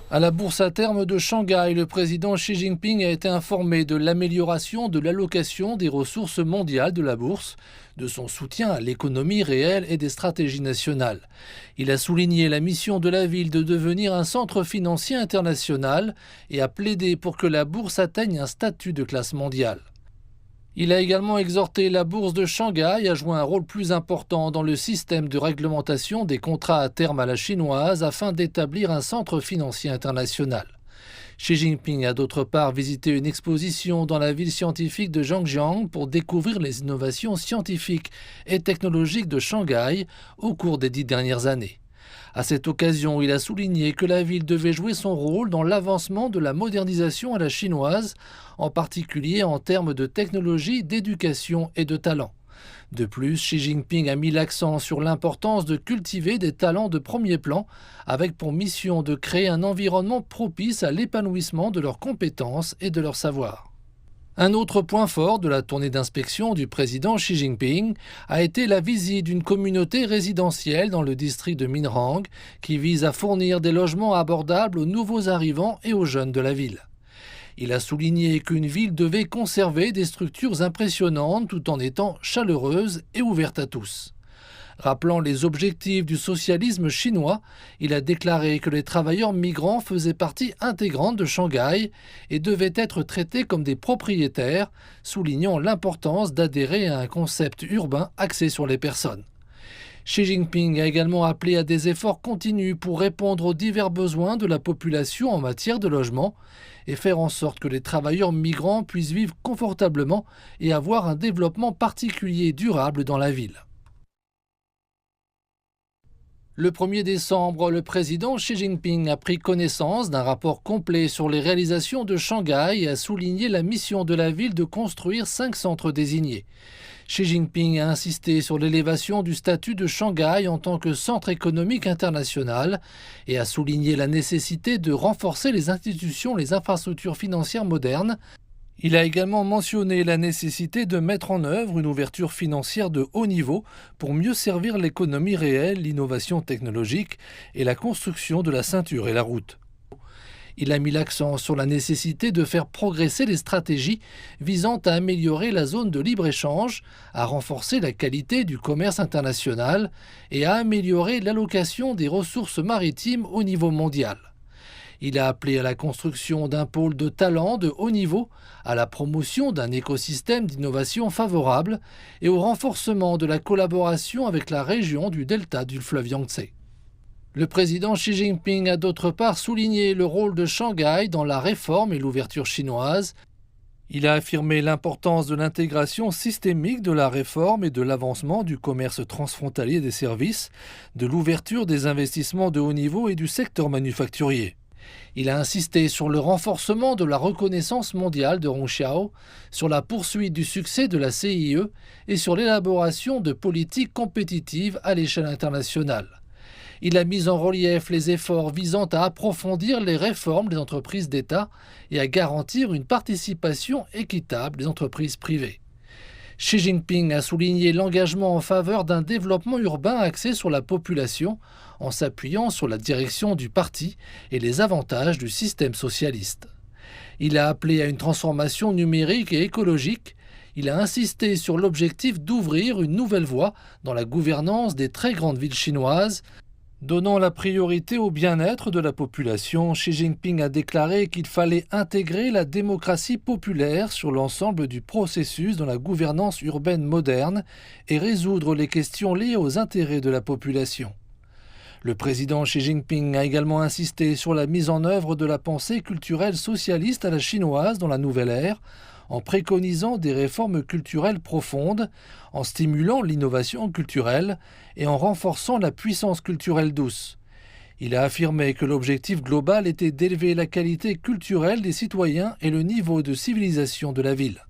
À la bourse à terme de Shanghai, le président Xi Jinping a été informé de l'amélioration de l'allocation des ressources mondiales de la bourse, de son soutien à l'économie réelle et des stratégies nationales. Il a souligné la mission de la ville de devenir un centre financier international et a plaidé pour que la bourse atteigne un statut de classe mondiale. Il a également exhorté la bourse de Shanghai à jouer un rôle plus important dans le système de réglementation des contrats à terme à la chinoise afin d'établir un centre financier international. Xi Jinping a d'autre part visité une exposition dans la ville scientifique de Zhangjiang pour découvrir les innovations scientifiques et technologiques de Shanghai au cours des 10 dernières années. À cette occasion, il a souligné que la ville devait jouer son rôle dans l'avancement de la modernisation à la chinoise, en particulier en termes de technologie, d'éducation et de talent. De plus, Xi Jinping a mis l'accent sur l'importance de cultiver des talents de premier plan, avec pour mission de créer un environnement propice à l'épanouissement de leurs compétences et de leur savoir. Un autre point fort de la tournée d'inspection du président Xi Jinping a été la visite d'une communauté résidentielle dans le district de Minrang qui vise à fournir des logements abordables aux nouveaux arrivants et aux jeunes de la ville. Il a souligné qu'une ville devait conserver des structures impressionnantes tout en étant chaleureuse et ouverte à tous. Rappelant les objectifs du socialisme chinois, il a déclaré que les travailleurs migrants faisaient partie intégrante de Shanghai et devaient être traités comme des propriétaires, soulignant l'importance d'adhérer à un concept urbain axé sur les personnes. Xi Jinping a également appelé à des efforts continus pour répondre aux divers besoins de la population en matière de logement et faire en sorte que les travailleurs migrants puissent vivre confortablement et avoir un développement particulier durable dans la ville. Le 1er décembre, le président Xi Jinping a pris connaissance d'un rapport complet sur les réalisations de Shanghai et a souligné la mission de la ville de construire 5 centres désignés. Xi Jinping a insisté sur l'élévation du statut de Shanghai en tant que centre économique international et a souligné la nécessité de renforcer les institutions et les infrastructures financières modernes. Il a également mentionné la nécessité de mettre en œuvre une ouverture financière de haut niveau pour mieux servir l'économie réelle, l'innovation technologique et la construction de la ceinture et la route. Il a mis l'accent sur la nécessité de faire progresser les stratégies visant à améliorer la zone de libre-échange, à renforcer la qualité du commerce international et à améliorer l'allocation des ressources maritimes au niveau mondial. Il a appelé à la construction d'un pôle de talent de haut niveau, à la promotion d'un écosystème d'innovation favorable et au renforcement de la collaboration avec la région du delta du fleuve Yangtze. Le président Xi Jinping a d'autre part souligné le rôle de Shanghai dans la réforme et l'ouverture chinoise. Il a affirmé l'importance de l'intégration systémique de la réforme et de l'avancement du commerce transfrontalier des services, de l'ouverture des investissements de haut niveau et du secteur manufacturier. Il a insisté sur le renforcement de la reconnaissance mondiale de Rongxiao, sur la poursuite du succès de la CIE et sur l'élaboration de politiques compétitives à l'échelle internationale. Il a mis en relief les efforts visant à approfondir les réformes des entreprises d'État et à garantir une participation équitable des entreprises privées. Xi Jinping a souligné l'engagement en faveur d'un développement urbain axé sur la population en s'appuyant sur la direction du parti et les avantages du système socialiste. Il a appelé à une transformation numérique et écologique. Il a insisté sur l'objectif d'ouvrir une nouvelle voie dans la gouvernance des très grandes villes chinoises. Donnant la priorité au bien-être de la population, Xi Jinping a déclaré qu'il fallait intégrer la démocratie populaire sur l'ensemble du processus dans la gouvernance urbaine moderne et résoudre les questions liées aux intérêts de la population. Le président Xi Jinping a également insisté sur la mise en œuvre de la pensée culturelle socialiste à la chinoise dans la nouvelle ère, en préconisant des réformes culturelles profondes, en stimulant l'innovation culturelle et en renforçant la puissance culturelle douce. Il a affirmé que l'objectif global était d'élever la qualité culturelle des citoyens et le niveau de civilisation de la ville.